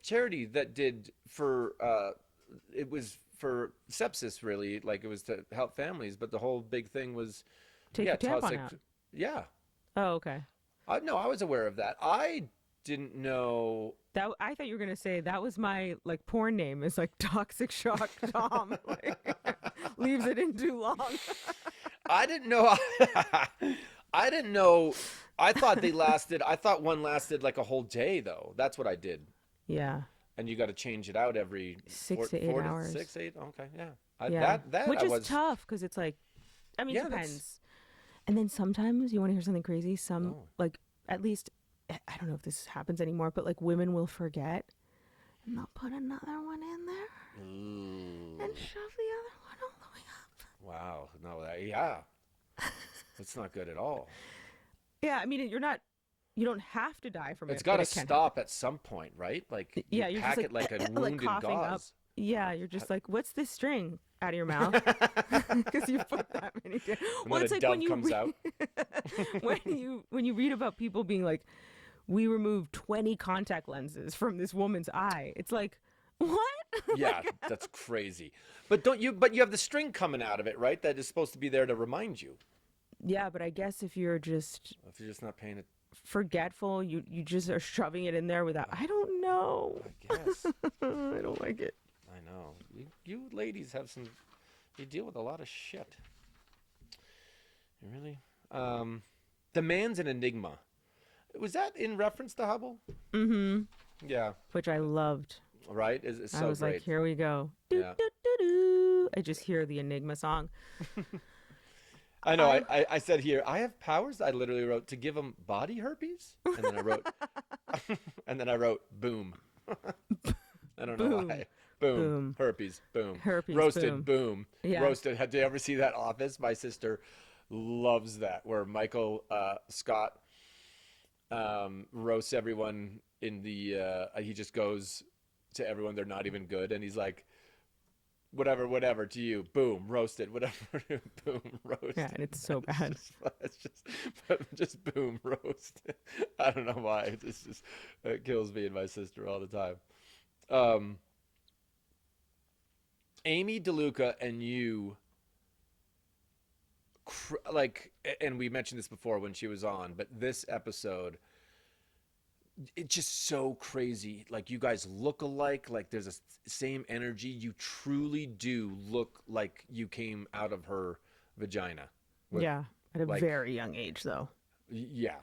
charity that did for it was for sepsis really, like it was to help families, but the whole big thing was Take yeah, your tampon toxic. out. Yeah. Oh, okay. No, I was aware of that. I didn't know. That I thought you were gonna say that was my like porn name is like toxic shock Tom. Like, leaves it in too long. I didn't know. I didn't know. I thought I thought one lasted like a whole day though. That's what I did. Yeah. And you got to change it out every 6 to 8 hours. 6, 8. Okay, yeah. Yeah. Which I is was tough because it's like, I mean, Yeah, it that's- depends. And then sometimes you want to hear something crazy. Oh. Like at least I don't know if this happens anymore, but like women will forget and they'll put another one in there Ooh. and shove the other one all the way up. Wow. No, yeah. That's not good at all. Yeah, I mean, you don't have to die from It's it, got but to it can stop at some point, right? Like Yeah, you you're pack just it like a like wounded coughing up. gauze. Yeah, you're just like, what's this string out of your mouth? Because you put that many days. And Well, then it's a like dove when you comes out. when you read about people being like, we removed 20 contact lenses from this woman's eye. It's like, what? Yeah, that's crazy. But But you have the string coming out of it, right? That is supposed to be there to remind you. Yeah, but I guess if you're just If you're just not paying it, forgetful, you just are shoving it in there without. I don't know. I guess. I don't like it. I know. You ladies have some. You deal with a lot of shit. You really. The man's an enigma. Was that in reference to Hubble? Mm-hmm. Yeah. Which I loved. Right. It's so I was great. like, here we go. Yeah. I just hear the Enigma song. I know. I said here, I have powers. I literally wrote to give him body herpes, and then I wrote, boom. I don't know Boom. why. Boom. Boom. Herpes. Boom. Herpes, Roasted. Boom. Yeah. Roasted. Did you ever see that Office? My sister loves that, where Michael Scott roasts everyone in the. He just goes to everyone. They're not even good, and he's like, whatever to you, boom, roasted, whatever, boom, roasted. Yeah, and it's so bad. It's just boom, roasted. I don't know why. It kills me and my sister all the time. Amy DeLuca and you, and we mentioned this before when she was on, but this episode, it's just so crazy. Like, you guys look alike. Like, there's a same energy. You truly do look like you came out of her vagina. Yeah, at a like- very young age, though. Yeah.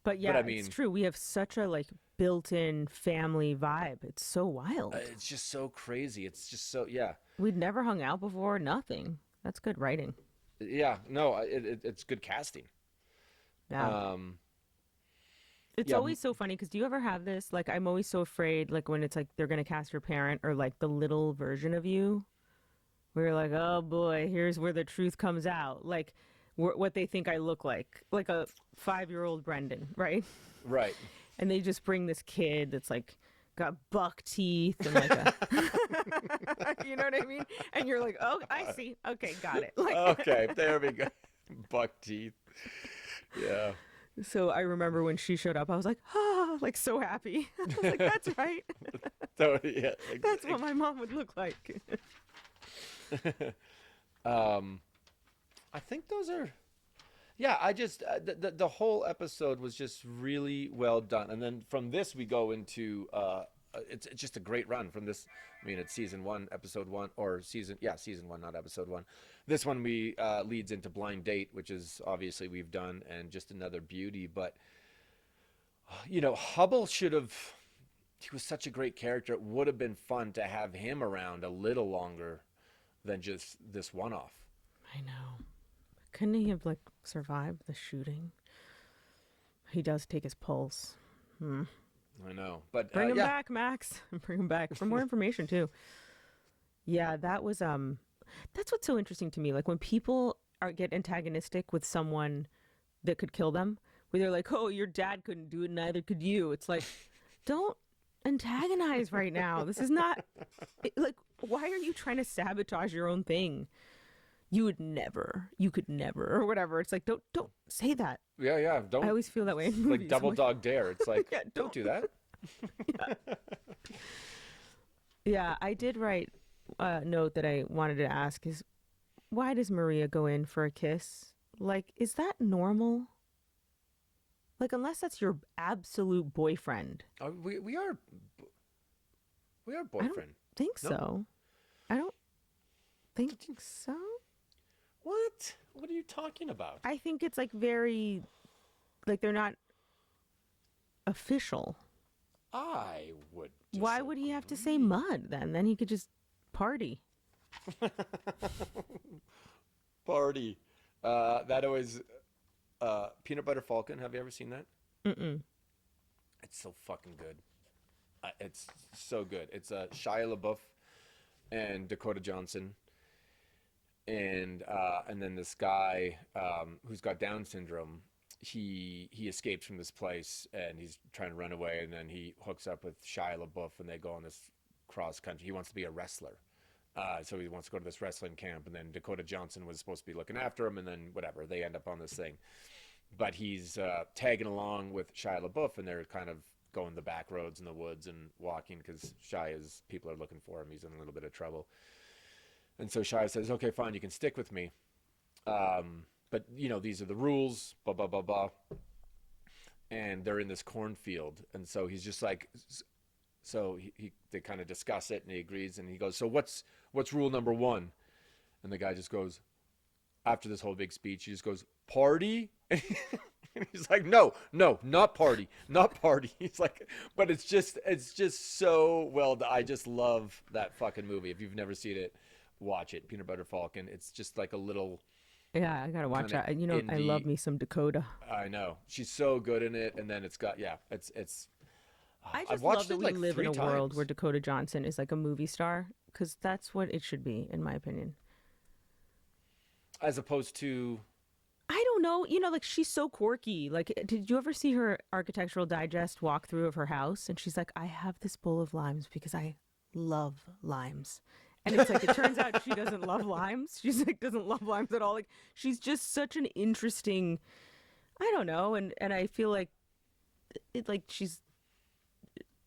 But yeah, I mean- it's true. We have such a like built-in family vibe. It's so wild. It's just so crazy. It's just so, yeah. We'd never hung out before. Nothing. That's good writing. Yeah. No, it's good casting. Yeah. It's yeah. always so funny because do you ever have this? Like, I'm always so afraid, like, when it's like they're going to cast your parent or like the little version of you, where you're like, oh boy, here's where the truth comes out. Like, what they think I look like a 5-year-old Brendan, right? Right. And they just bring this kid that's like got buck teeth and like a, you know what I mean? And you're like, oh, I see. Okay, got it. Like, Okay, there we go. Buck teeth. Yeah. so I remember when she showed up, I was like, ah, like so happy. I was like, that's right. So, yeah. That's what my mom would look like. I think those are, yeah, I just, the whole episode was just really well done. And then from this, we go into, it's just a great run from this. I mean, it's season 1, episode 1, or season 1, not episode 1. This one we leads into Blind Date, which is obviously we've done, and just another beauty. But, you know, Hubble he was such a great character. It would have been fun to have him around a little longer than just this one-off. I know. Couldn't he have like survived the shooting? He does take his pulse. I know, but Bring him yeah. back, Max. Bring him back for more information too. Yeah, that was that's what's so interesting to me. Like when people get antagonistic with someone that could kill them, where they're like, "Oh, your dad couldn't do it, neither could you." It's like, don't antagonize right now. This is not like, why are you trying to sabotage your own thing? You could never, or whatever. It's like, don't say that. Yeah, don't. I always feel that way in like movies. Double I'm like, Dog Dare. It's like, Yeah, don't do that. Yeah, I did write a note that I wanted to ask is, why does Maria go in for a kiss? Like, is that normal? Like, unless that's your absolute boyfriend. We are boyfriend. Think No? so. I don't think so. What? What are you talking about? I think it's like very, like they're not official. I would. Why would he have to say mud then? Then he could just party. Party? That always. Peanut Butter Falcon. Have you ever seen that? Mm-mm. It's so fucking good. It's so good. It's Shia LaBeouf and Dakota Johnson, and then this guy who's got Down syndrome. He escapes from this place and he's trying to run away, and then he hooks up with Shia LaBeouf and they go on this cross country. He wants to be a wrestler. So he wants to go to this wrestling camp, and then Dakota Johnson was supposed to be looking after him, and then whatever, they end up on this thing. But he's tagging along with Shia LaBeouf, and they're kind of going the back roads in the woods and walking because people are looking for him. He's in a little bit of trouble. And so Shia says, okay, fine, you can stick with me. But, these are the rules, blah, blah, blah, blah. And they're in this cornfield. And so he's just like, so they kind of discuss it, and he agrees, and he goes, so what's rule number one? And the guy just goes, after this whole big speech, he just goes, party? And he's like, no, not party, not party. He's like, but it's just so well done. I just love that fucking movie. If you've never seen it, watch it. Peanut Butter Falcon. It's just like a little. Yeah, I gotta watch that. indie. I love me some Dakota. I know, she's so good in it, and then it's got it's. I I've just watched love that it we like live in 3 a world times. where Dakota Johnson is like a movie star, because that's what it should be, in my opinion. As opposed to. I don't know. Like, she's so quirky. Like, did you ever see her Architectural Digest walkthrough of her house? And she's like, I have this bowl of limes because I love limes. And it's like, it turns out she doesn't love limes. She's like, doesn't love limes at all. Like, she's just such an interesting, I don't know. And I feel like she's,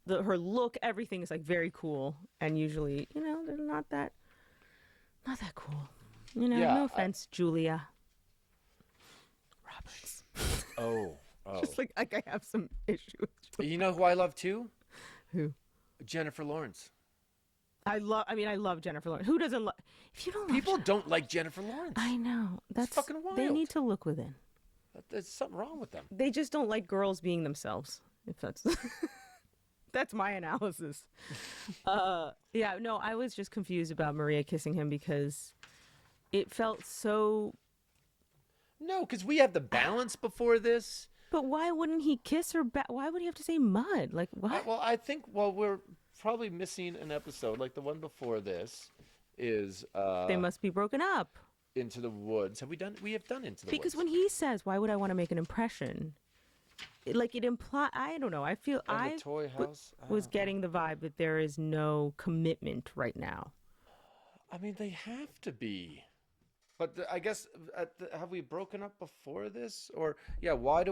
her look, everything is like very cool. And usually, they're not that cool. Yeah, no offense, Julia Roberts. Oh. Just like I have some issue with Julia. You know who I love too? Who? Jennifer Lawrence. I love Jennifer Lawrence. Who doesn't love? If you don't love People don't like Jennifer Lawrence. I know. That's fucking wild. They need to look within. There's something wrong with them. They just don't like girls being themselves. If that's that's my analysis. Yeah, no, I was just confused about Maria kissing him because it felt so. No, because we have the balance before this. But why wouldn't he kiss her back? Why would he have to say mud? Like, what? I think, we're probably missing an episode. Like the one before this is They must be broken up. Into the Woods. We have done Into the Woods. Because when he says, why would I want to make an impression? It implies, I don't know. I feel And the toy house. was getting the vibe that there is no commitment right now. I mean, they have to be. But I guess, have we broken up before this? Or, yeah, why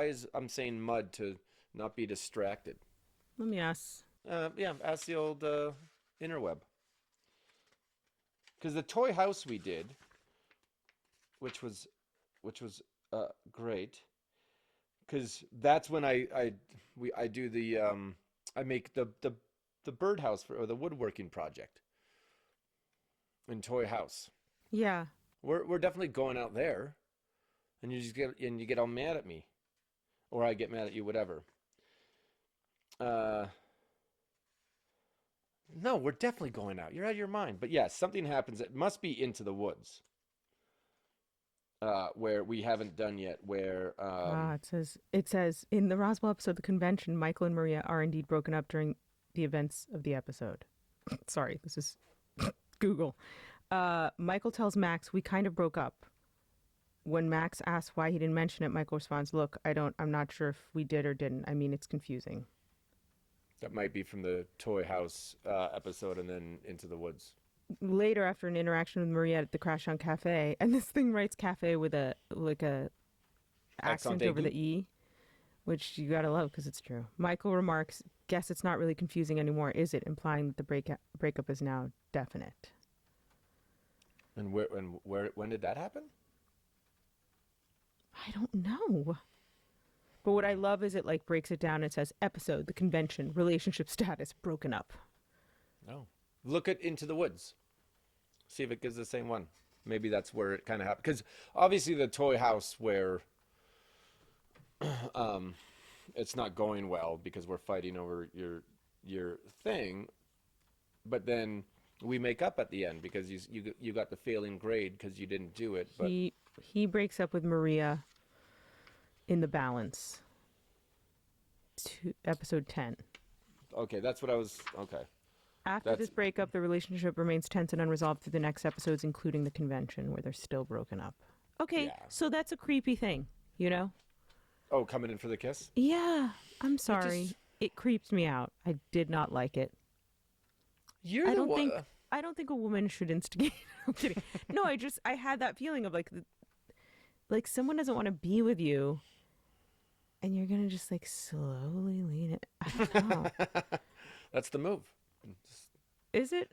is I'm saying mud to not be distracted? Let me ask. Ask the old interweb. Because the toy house we did, which was great, because that's when I do the I make the birdhouse or the woodworking project in toy house. Yeah. We're definitely going out there, and you get all mad at me, or I get mad at you, whatever. No, we're definitely going out. You're out of your mind. But yes, something happens. It must be Into the Woods, where we haven't done yet. Where it says in the Roswell episode, the convention, Michael and Maria are indeed broken up during the events of the episode. Sorry, this is Google. Michael tells Max, we kind of broke up. When Max asks why he didn't mention it, Michael responds, look, I'm not sure if we did or didn't. I mean, it's confusing. That might be from the Toy House episode and then Into the Woods. Later, after an interaction with Maria at the Crash on Cafe, and this thing writes cafe with a accent over the E, which you gotta love because it's true. Michael remarks, guess it's not really confusing anymore, is it? Implying that the breakup is now definite. And when did that happen? I don't know. But what I love is it breaks it down and says episode, the convention, relationship status, broken up. Oh. Look at Into the Woods. See if it gives the same one. Maybe that's where it kind of happened. Because obviously the toy house where it's not going well because we're fighting over your thing. But then we make up at the end because you got the failing grade because you didn't do it. But he breaks up with Maria in the balance. episode 10. Okay, that's what I was. Okay. After this breakup, the relationship remains tense and unresolved through the next episodes, including the convention, where they're still broken up. Okay, Yeah. so that's a creepy thing, you know? Oh, coming in for the kiss? Yeah, I'm sorry. It creeps me out. I did not like it. You're I the don't one. think a woman should instigate. I'm kidding. No, I had that feeling of like someone doesn't want to be with you, and you're gonna just like slowly lean it. I don't know. That's the move. Is it?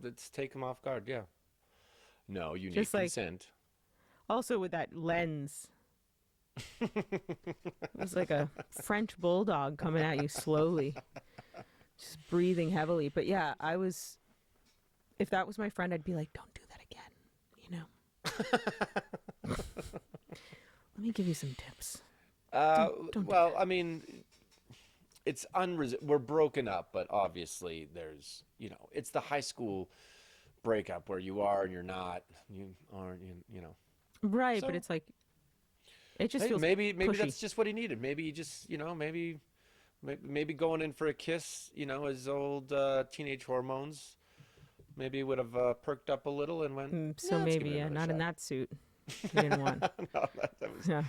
Let's take him off guard. Yeah. No, you need Just like- consent. Also with that lens. It was like a French bulldog coming at you slowly, just breathing heavily. But yeah, if that was my friend, I'd be like, don't do that again, you know? Let me give you some tips. Don't do Well, I mean, it's we're broken up, but obviously there's, it's the high school breakup where you are and you're not, you aren't, you know. Right, So- but it's like, it just Hey, feels maybe pushy. that's just what he needed. Maybe he just, maybe going in for a kiss, his old teenage hormones, maybe would have perked up a little and went. So "Yeah, let's give maybe, it yeah, another not in shot." that suit. He didn't want. No, that was Yeah,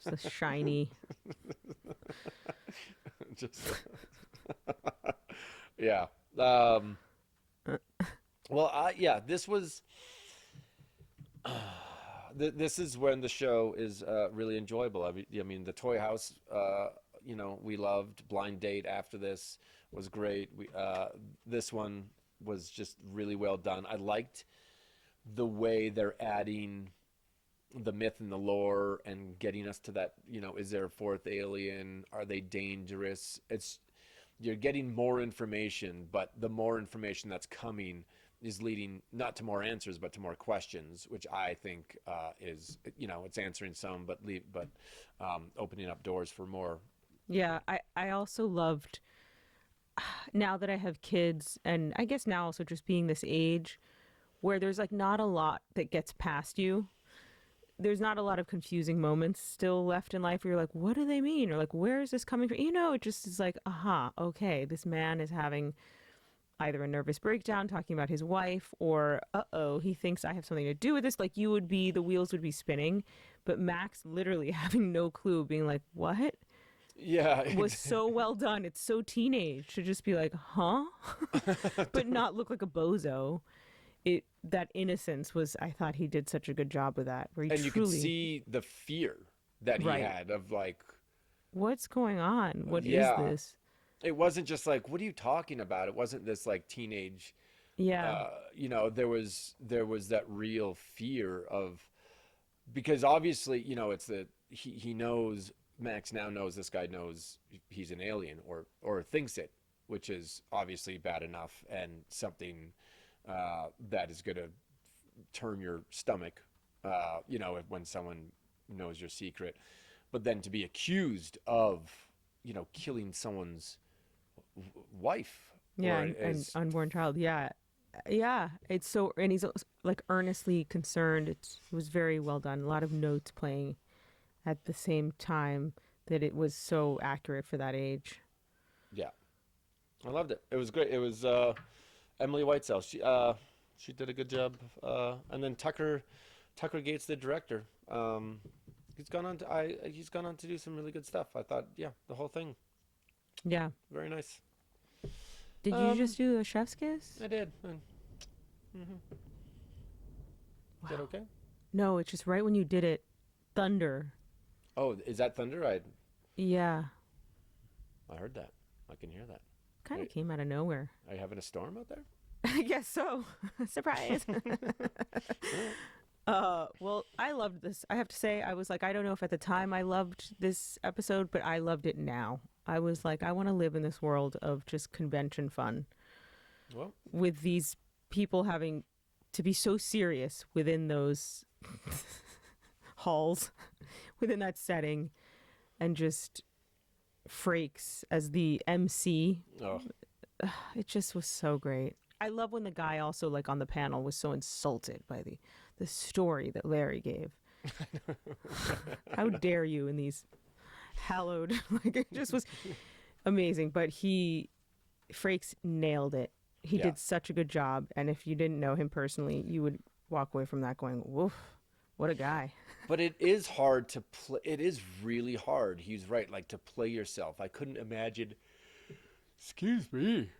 just a shiny. just. Yeah. Well, yeah, this was. This is when the show is really enjoyable. I mean, the Toy House, we loved. Blind Date after this was great. This one was just really well done. I liked the way they're adding the myth and the lore and getting us to that, is there a fourth alien? Are they dangerous? You're getting more information, but the more information that's coming is leading not to more answers, but to more questions, which I think is, it's answering some, but opening up doors for more. Yeah, I also loved, now that I have kids, and I guess now also just being this age, where there's like not a lot that gets past you. There's not a lot of confusing moments still left in life where you're like, what do they mean? Or like, where is this coming from? It just is like, aha, okay, this man is having either a nervous breakdown talking about his wife, or he thinks I have something to do with this. Like, the wheels would be spinning, but Max literally having no clue, being like, what? Yeah, Was so well done. It's so teenage to just be like, huh? But not look like a bozo. That innocence was, I thought he did such a good job with that, where he and truly, you could see the fear that he Right. had of like, what's going on? What is Yeah. this? it wasn't just like, what are you talking about? It wasn't this like teenage, Yeah. there was that real fear of, because obviously, he knows, Max now knows, this guy knows he's an alien, or thinks it, which is obviously bad enough, and something that is going to turn your stomach, when someone knows your secret. But then to be accused of, killing someone's wife. Yeah, or and as- unborn child. Yeah, yeah. It's so, and he's like earnestly concerned. It was very well done. A lot of notes playing at the same time, that it was so accurate for that age. Yeah, I loved it. It was great. It was Emily Whitesell. She did a good job. And then Tucker Gates, the director. He's gone on to do some really good stuff. I thought, yeah, the whole thing Yeah. very nice. Did you just do a chef's kiss? I did. Mm-hmm. Is that okay? No, it's just right when you did it. Thunder. Oh, is that thunder? I Yeah. heard that. I can hear that. Kind of Wait. came out of nowhere. Are you having a storm out there? I guess so. Surprise. Well, I loved this. I have to say, I was like, I don't know if at the time I loved this episode, but I loved it now. I was like, I want to live in this world of just convention fun Well, with these people having to be so serious within those halls, within that setting, and just Frakes as the MC. oh, It just was so great. I love when the guy also, like on the panel, was so insulted by the story that Larry gave. How dare you in these hallowed. Like, it just was amazing. But Frakes nailed it. He Yeah. did such a good job. And if you didn't know him personally, you would walk away from that going, woof, what a guy. But it is hard to play. It is really hard. He's right. Like to play yourself. I couldn't imagine. Excuse me.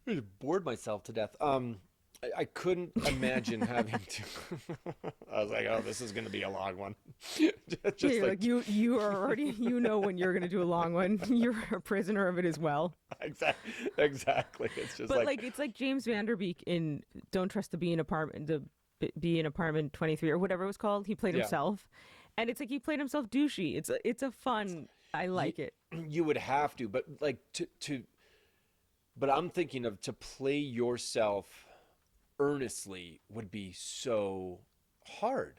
I just bored myself to death. I couldn't imagine having to. I was like, oh, this is going to be a long one. Just Yeah, like you are already, when you're going to do a long one. You're a prisoner of it as well. Exactly. It's just But it's like James Vanderbeek in Don't Trust the Bee in Apartment 23 or whatever it was called. He played Yeah. himself, and it's like he played himself douchey. It's a fun. I like it. You would have to, but like but I'm thinking of to play yourself earnestly would be so hard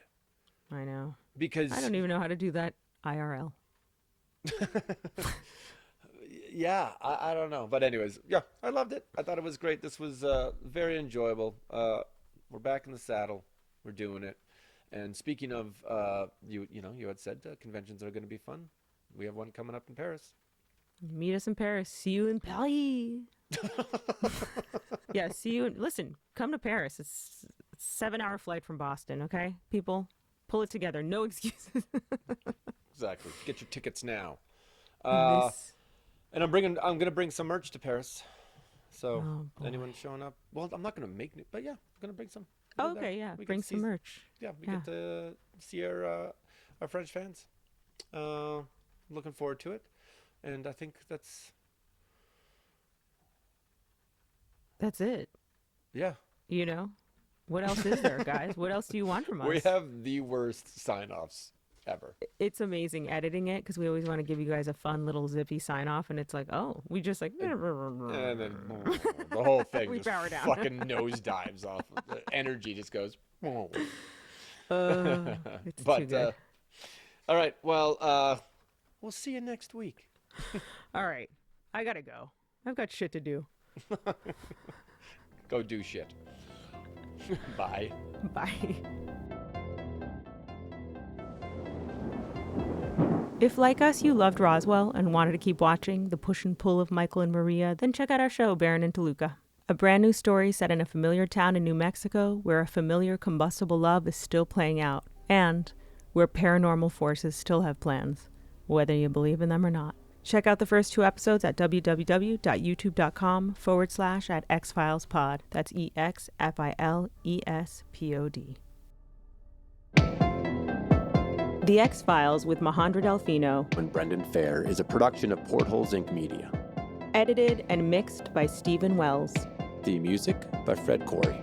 I know. because I don't even know how to do that IRL. yeah, I don't know. But anyways, yeah, I loved it. I thought it was great. This was very enjoyable. We're back in the saddle. We're doing it. And speaking of, you had said conventions are going to be fun. We have one coming up in Paris. Meet us in Paris. See you in Paris. Yeah, see you. Listen, come to Paris. It's a 7-hour flight from Boston, okay? People, pull it together. No excuses. Exactly. Get your tickets now. This- And I'm going to bring some merch to Paris. So Oh, boy. anyone showing up? Well, I'm not going to make it, but yeah, I'm going to bring some. Oh, We'll go okay, there. yeah. We Bring get to some see- merch. Yeah, we Yeah. get to see our French fans. Looking forward to it. And I think that's That's it. yeah. What else is there, guys? What else do you want from us? We have the worst sign-offs ever. It's amazing editing it because we always want to give you guys a fun little zippy sign off, and it's like, oh, we just like. And then the whole thing We just power down. fucking nosedives off. The energy just goes. It's But too good. all right, well, we'll see you next week. All right, I gotta go. I've got shit to do. Go do shit. Bye. Bye. If, like us, you loved Roswell and wanted to keep watching the push and pull of Michael and Maria, then check out our show, Baron and Toluca. A brand new story set in a familiar town in New Mexico where a familiar combustible love is still playing out, and where paranormal forces still have plans, whether you believe in them or not. Check out the first 2 episodes at www.youtube.com/@xfilespod. That's EXFILESPOD. The X-Files with Majandra Delfino, And Brendan Fehr is a production of Portholes Inc. Media. edited and mixed by Stephen Wells. The music by Fred Corey.